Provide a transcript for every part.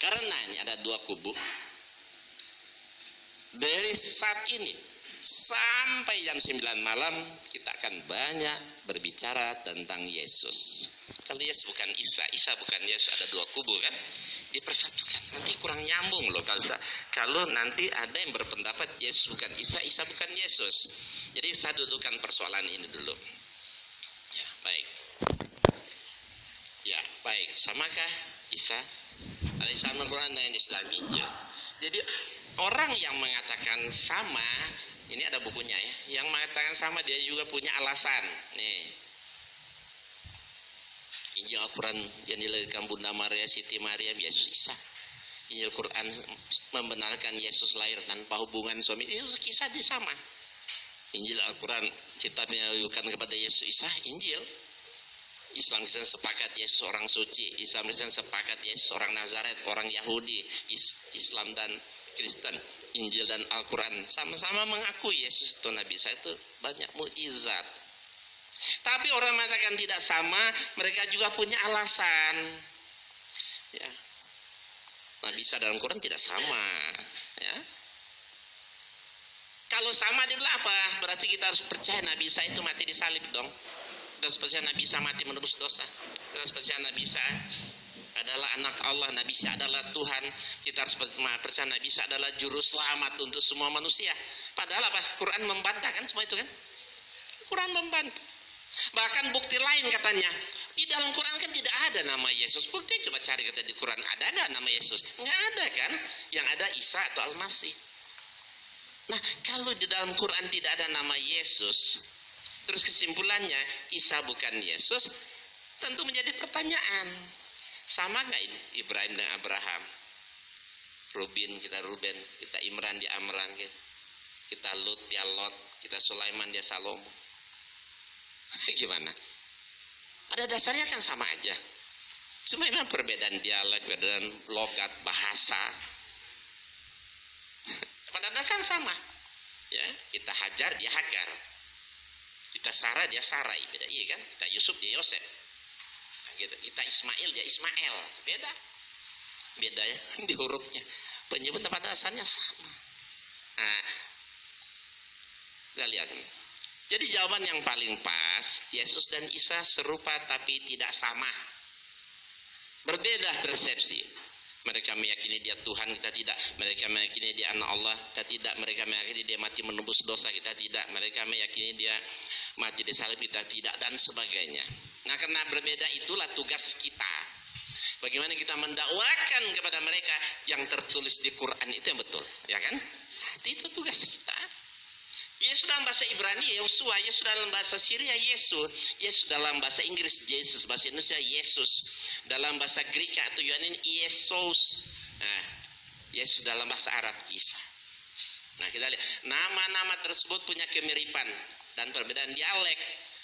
Karena ini ada dua kubu. Dari saat ini sampai jam 9 malam kita akan banyak berbicara tentang Yesus. Kalau Yesus bukan Isa, Isa bukan Yesus, ada dua kubu kan? Dipersatukan. Nanti kurang nyambung loh kalau nanti ada yang berpendapat Yesus bukan Isa, Isa bukan Yesus. Jadi saya dudukkan persoalan ini dulu. Ya, baik. Ya, baik. Samakah Isa? Ada Isa Al-Quran dan Islam Injil. Jadi orang yang mengatakan sama, ini ada bukunya ya. Yang mengatakan sama dia juga punya alasan. Nih. Injil Al-Quran yang dilahirkan Bunda Maria, Siti Maria, Yesus Isa. Injil Quran membenarkan Yesus lahir tanpa hubungan suami. Itu kisah dia sama. Injil Al-Quran kitab yang ditujukan kepada Yesus Isa, Injil. Islam Kristen sepakat Yesus orang suci. Islam Kristen sepakat Yesus orang Nazaret, orang Yahudi. Islam dan Kristen, Injil dan Al-Quran sama-sama mengakui Yesus itu Nabi. Saya itu banyak mukjizat. Tapi orang mengatakan tidak sama, mereka juga punya alasan. Ya. Nabi Isa dalam Quran tidak sama. Ya. Kalau sama dia bilang apa? Berarti kita harus percaya Nabi Isa itu mati di salib dong. Kita harus percaya Nabi Isa mati menebus dosa. Kita harus percaya Nabi Isa adalah anak Allah, Nabi Isa adalah Tuhan. Kita harus percaya Nabi Isa adalah juru selamat untuk semua manusia. Padahal apa? Quran membantah kan semua itu kan? Quran membantah. Bahkan bukti lain katanya, di dalam Quran kan tidak ada nama Yesus. Bukti coba cari kata di Quran, ada nggak nama Yesus? Nggak ada kan? Yang ada Isa atau Al-Masih. Nah, kalau di dalam Quran tidak ada nama Yesus, terus kesimpulannya Isa bukan Yesus, tentu menjadi pertanyaan. Sama nggak ini Ibrahim dan Abraham? Ruben, kita Imran dia Amran, kita Lut dia Lot, kita Sulaiman dia Salomo. Gimana? Pada dasarnya kan sama aja. Cuma memang perbedaan dialek, perbedaan logat, bahasa. Pada dasar sama. Ya, kita Hajar dia Hagar. Kita Sarah dia Sarai, beda iya kan? Kita Yusuf dia Yosef. Nah, gitu. Kita Ismail dia Ismael, beda. Beda ya di hurufnya. Penyebutan pada dasarnya sama. Nah, kita lihat nih. Jadi jawaban yang paling pas, Yesus dan Isa serupa tapi tidak sama. Berbeda persepsi. Mereka meyakini dia Tuhan, kita tidak. Mereka meyakini dia anak Allah, kita tidak. Mereka meyakini dia mati menembus dosa, kita tidak. Mereka meyakini dia mati di salib, kita tidak, dan sebagainya. Nah, karena berbeda itulah tugas kita. Bagaimana kita mendakwakan kepada mereka yang tertulis di Quran itu yang betul, ya kan? Itu tugas kita. Yesus dalam bahasa Ibrani Yosua, Yesus dalam bahasa Syria Yesus, Yesus dalam bahasa Inggris Jesus, bahasa Indonesia Yesus, dalam bahasa Greek atau Yunani Yesus. Nah, Yesus dalam bahasa Arab Isa. Nah, kita lihat nama-nama tersebut punya kemiripan dan perbedaan dialek.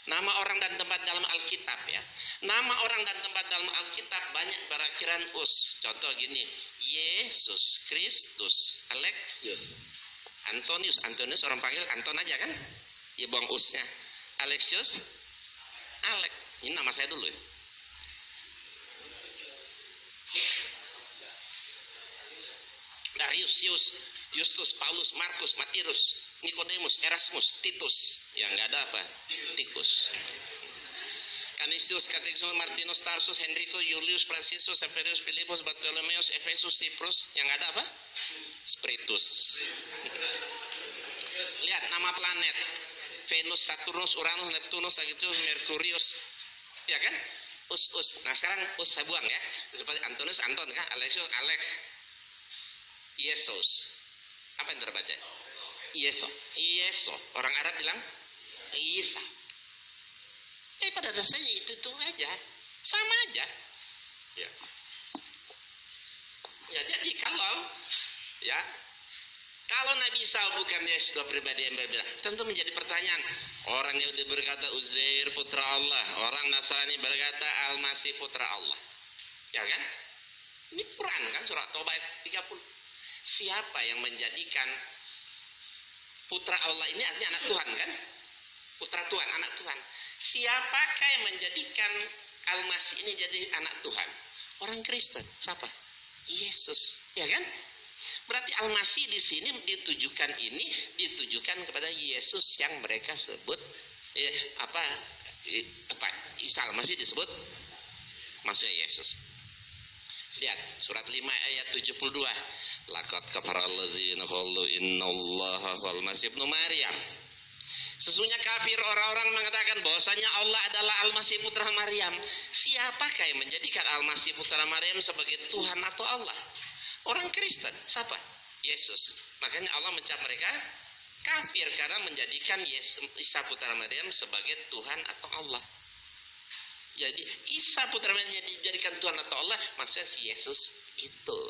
Nama orang dan tempat dalam Alkitab ya. Nama orang dan tempat dalam Alkitab banyak berakhiran us. Contoh gini, Yesus Kristus, Alexius, Antonius orang panggil Anton aja kan? Ya buang usnya. Alexius, Alex. Ini nama saya dulu ya. Darius, Justus, Paulus, Markus, Matius, Nikodemus, Erasmus, Titus. Yang nggak ada apa? Tikus. Canisius, Catexius, Martinus, Tarsus, Henrico, Julius, Franciscus, Severius, Philippus, Bartolomeus, Efesus, Cyprus. Yang nggak ada apa? Spiritus. Lihat nama planet: Venus, Saturnus, Uranus, Neptunus, Sagittarius, Merkurius. Ya kan? Us. Nah sekarang us saya buang ya. Seperti Antonius, Anton kan? Alexius, Alex. Yesus. Apa yang terbaca? Yeso. Orang Arab bilang Isa. Pada dasarnya itu aja. Sama aja. Ya. Ya, jadi kalau Nabi Isa bukan Yesus pribadi yang berbeda, tentu menjadi pertanyaan. Orang Yahudi berkata Uzair putra Allah, orang Nasrani berkata Al-Masih putra Allah. Ya kan? Ini Quran kan, surah Taubah ayat 30. Siapa yang menjadikan putra Allah ini artinya anak Tuhan kan? Putra Tuhan, anak Tuhan. Siapakah yang menjadikan Al-Masih ini jadi anak Tuhan? Orang Kristen. Siapa? Yesus, ya kan? Berarti Al-Masih di sini ditujukan kepada Yesus yang mereka sebut apa Isa Al-Masih disebut maksudnya Yesus. Lihat surat 5 ayat 72. Laqad kafara allazina qalu innallaha wal masih ibnu Maryam. Sesungguhnya kafir orang-orang mengatakan bahwasanya Allah adalah Al-Masih putra Maryam. Siapakah yang menjadikan Al-Masih putra Maryam sebagai Tuhan atau Allah? Orang Kristen. Siapa? Yesus. Makanya Allah mencap mereka kafir karena menjadikan Isa putra Maryam sebagai Tuhan atau Allah. Jadi Isa putra Maryam dijadikan Tuhan atau Allah, maksudnya si Yesus itu.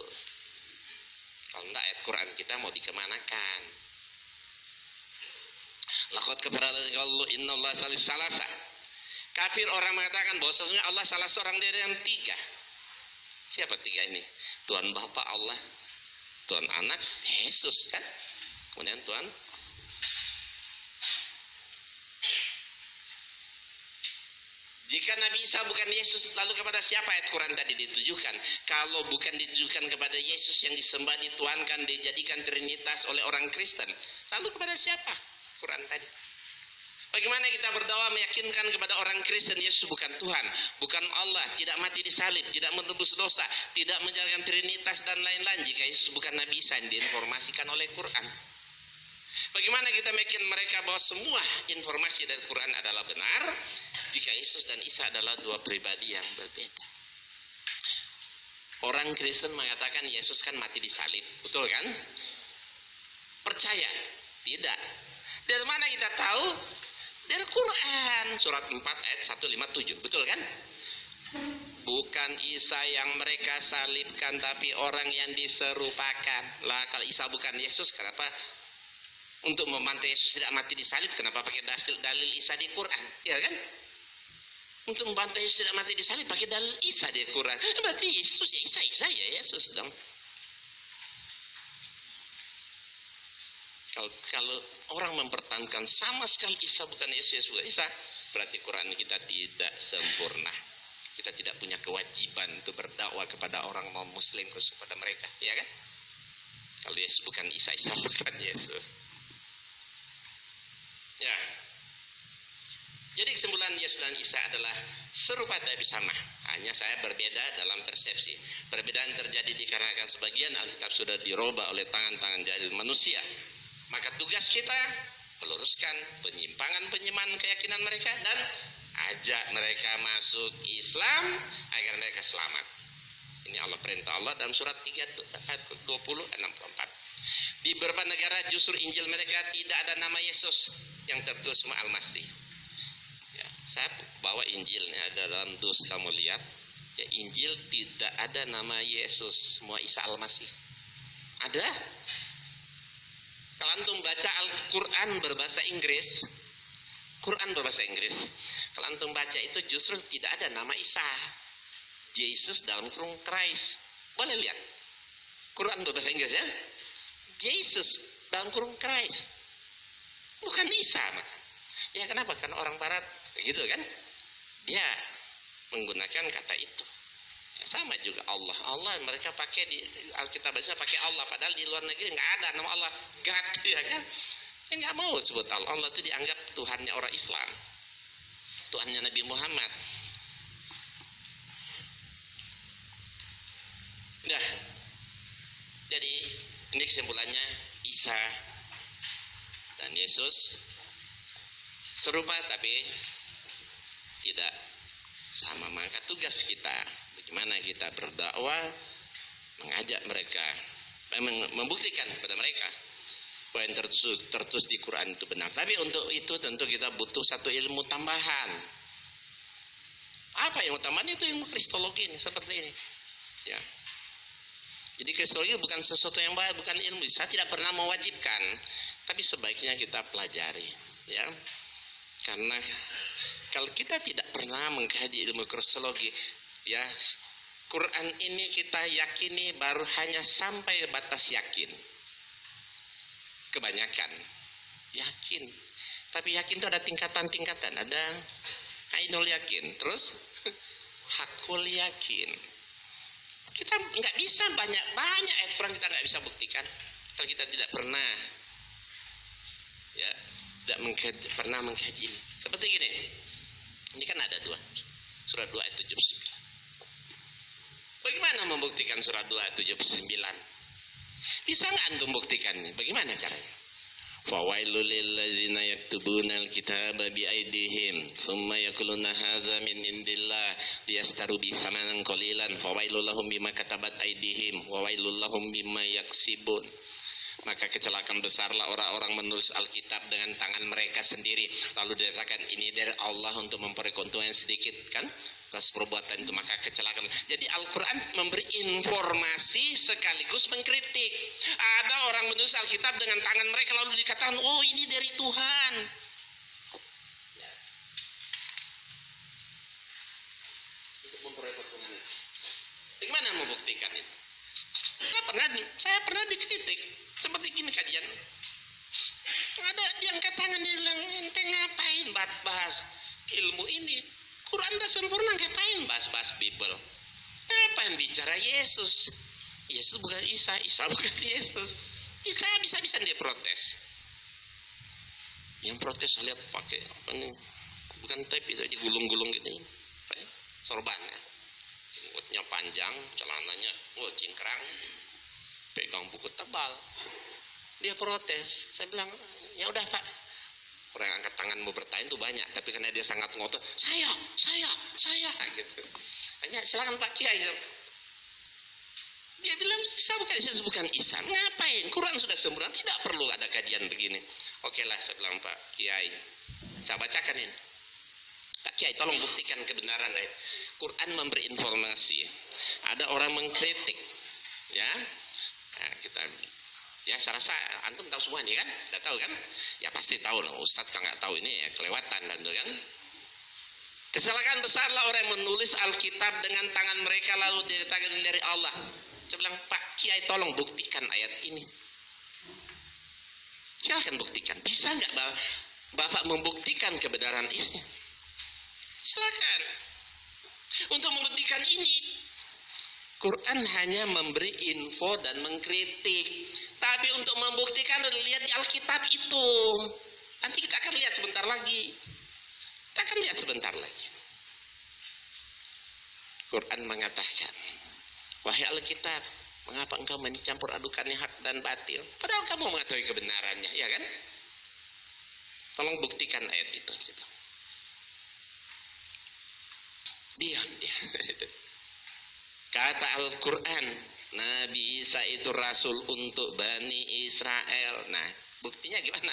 Kalau enggak ayat Quran kita mau dikemanakan? Laqad kafara allazina innallaha salisu salasa. Kafir orang mengatakan bahwa sesungguhnya Allah salah seorang dari yang tiga. Siapa tiga ini? Tuhan Bapa Allah, Tuhan Anak, Yesus kan? Kemudian Tuhan jika Nabi Isa bukan Yesus, lalu kepada siapa ayat Quran tadi ditujukan? Kalau bukan ditujukan kepada Yesus yang disembah, dituhankan, dijadikan trinitas oleh orang Kristen, lalu kepada siapa Quran tadi? Bagaimana kita berdakwah meyakinkan kepada orang Kristen Yesus bukan Tuhan, bukan Allah, tidak mati di salib, tidak menebus dosa, tidak menjalankan trinitas dan lain-lain jika Yesus bukan Nabi Isa yang diinformasikan oleh Quran? Bagaimana kita meyakinkan mereka bahwa semua informasi dari Quran adalah benar jika Yesus dan Isa adalah dua pribadi yang berbeda? Orang Kristen mengatakan Yesus kan mati di salib, betul kan? Percaya? Tidak. Dari mana kita tahu? Dari Quran surat 4 ayat 157, betul kan? Bukan Isa yang mereka salibkan, tapi orang yang diserupakan. Lah kalau Isa bukan Yesus, kenapa untuk membantai Yesus tidak mati di salib, kenapa pakai dalil Isa di Quran? Ya kan? Untuk membantai Yesus tidak mati di salib pakai dalil Isa di Quran. Berarti Yesus ya Isa ya Yesus dong. Kalau orang mempertahankan sama sekali Isa bukan Yesus, bukan Isa, berarti Quran kita tidak sempurna. Kita tidak punya kewajiban untuk berdakwah kepada orang non muslim, khusus kepada mereka, ya kan? Kalau Yesus bukan Isa, Isa bukan Yesus. Ya. Jadi kesimpulan Yesus dan Isa adalah serupa tapi sama. Hanya saya berbeda dalam persepsi. Perbedaan terjadi dikarenakan sebagian Alkitab sudah dirubah oleh tangan-tangan jahil manusia. Maka tugas kita meluruskan penyimpangan-penyimpangan keyakinan mereka dan ajak mereka masuk Islam agar mereka selamat. Ini Allah perintah Allah dalam surat 3 ayat 20 64. Di beberapa negara justru Injil mereka tidak ada nama Yesus, yang tertulis semua Al-Masih. Ya, saya bawa Injilnya dalam dus, kamu lihat ya, Injil tidak ada nama Yesus, semua Isa Al-Masih. Ada? Kalau antum baca Al-Quran berbahasa Inggris, kalau antum baca itu justru tidak ada nama Isa, Jesus dalam kurung Christ. Boleh lihat Quran berbahasa Inggris ya, Jesus dalam kurung Christ, bukan Isa. Ya kenapa? Karena orang Barat begitu kan, dia menggunakan kata itu. Ya, sama juga Allah mereka pakai di Alkitab bahasa pakai Allah, padahal di luar negeri nggak ada nama Allah, God, ya kan? Ya nggak mau sebut Allah. Allah itu dianggap Tuhannya orang Islam, Tuhannya Nabi Muhammad. Nah, jadi ini kesimpulannya, Isa dan Yesus serupa tapi tidak sama. Maka tugas kita bagaimana kita berdakwah, mengajak mereka, membuktikan kepada mereka bahwa yang tertulis di Quran itu benar. Tapi untuk itu tentu kita butuh satu ilmu tambahan. Apa yang tambahan? Itu ilmu kristologi ini, seperti ini. Ya. Jadi kristologi bukan sesuatu yang baik, bukan ilmu. Saya tidak pernah mewajibkan, tapi sebaiknya kita pelajari, ya. Karena kalau kita tidak pernah mengkaji ilmu kristologi, ya, Quran ini kita yakini baru hanya sampai batas yakin. Kebanyakan yakin, tapi yakin itu ada tingkatan-tingkatan. Ada ainul yakin, terus hakul yakin, Kita nggak bisa banyak ayat Quran kita nggak bisa buktikan kalau kita tidak pernah ya pernah mengkaji. Seperti gini, ini kan ada surat 2 ayat 79. Bagaimana membuktikan surat 2 ayat 79? Bisa nggak antum buktikannya? Bagaimana caranya? Fawailul lillazina yaktubuna alkitaba biaydihim thumma yaquluna hadza min indillah liyastaru bi thamanan qalilan fawailul lahum bima katabat aydihim wa wailul lahum bima yaksibun. Maka kecelakaan besarlah orang-orang menulis Alkitab dengan tangan mereka sendiri, lalu dikatakan ini dari Allah untuk memperoleh keuntungan sedikit, kan, atas perbuatan itu. Maka kecelakaan. Jadi Al-Quran memberi informasi sekaligus mengkritik. Ada orang menulis Alkitab dengan tangan mereka lalu dikatakan, oh ini dari Tuhan. Untuk memperoleh keuntungan. Bagaimana membuktikan itu? Saya pernah dikritik. Seperti gini kajian, ada yang angkat tangan, dia bilang, ente ngapain bahas ilmu ini, Quran dah sempurna, ngapain bahas Bible, ngapain bicara Yesus bukan Isa bukan Yesus. Isa bisa dia protes. Yang protes saya lihat pakai apa nih, bukan tape itu, digulung-gulung gitu, sorbannya, rambutnya panjang, celananya cingkrang, pegang buku tebal, dia protes. Saya bilang, ya udah Pak, orang yang angkat tangan mau bertanya itu banyak, tapi karena dia sangat ngotot, saya gitu. Hanya silakan Pak Kiai. Dia bilang bukan Isa, ngapain? Quran sudah sempurna, tidak perlu ada kajian begini. Oke lah, saya bilang Pak Kiai, saya bacakan ini. Pak Kiai, tolong buktikan kebenaran ayat. Quran memberi informasi. Ada orang mengkritik, ya. Nah, ya saya rasa antum tahu semua ini kan, udah tahu kan? Ya pasti tahu lah, Ustadz kalau nggak tahu ini ya kelewatan dan itu kan. Kecelakaan besarlah orang yang menulis Alkitab dengan tangan mereka lalu dikatakan dari Allah. Saya bilang, Pak Kiai tolong buktikan ayat ini. Silahkan buktikan. Bisa nggak Bapak membuktikan kebenaran isinya? Silakan. Untuk membuktikan ini, Quran hanya memberi info dan mengkritik. Tapi untuk membuktikan lihat di Alkitab itu. Nanti kita akan lihat sebentar lagi. Quran mengatakan, wahai Alkitab, mengapa engkau mencampur adukannya hak dan batil? Padahal kamu mengetahui kebenarannya, ya kan? Tolong buktikan ayat itu. Diam dia. Kata Al-Quran, Nabi Isa itu Rasul untuk Bani Israel. Nah, buktinya gimana?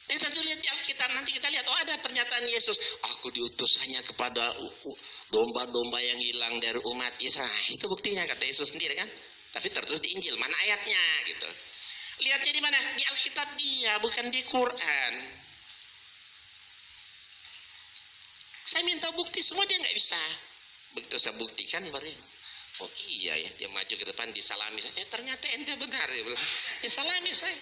Tentu lihat di Alkitab, nanti kita lihat, oh ada pernyataan Yesus, aku diutus hanya kepada domba-domba yang hilang dari umat Israel. Nah, itu buktinya, kata Yesus sendiri kan? Tapi tertulis di Injil, mana ayatnya gitu. Lihatnya di mana? Di Alkitab dia, bukan di Quran. Saya minta bukti, semua dia nggak bisa. Begitu saya buktikan baru, oh iya ya, dia maju ke depan disalami saya. Ternyata ente benar ya, salami saya.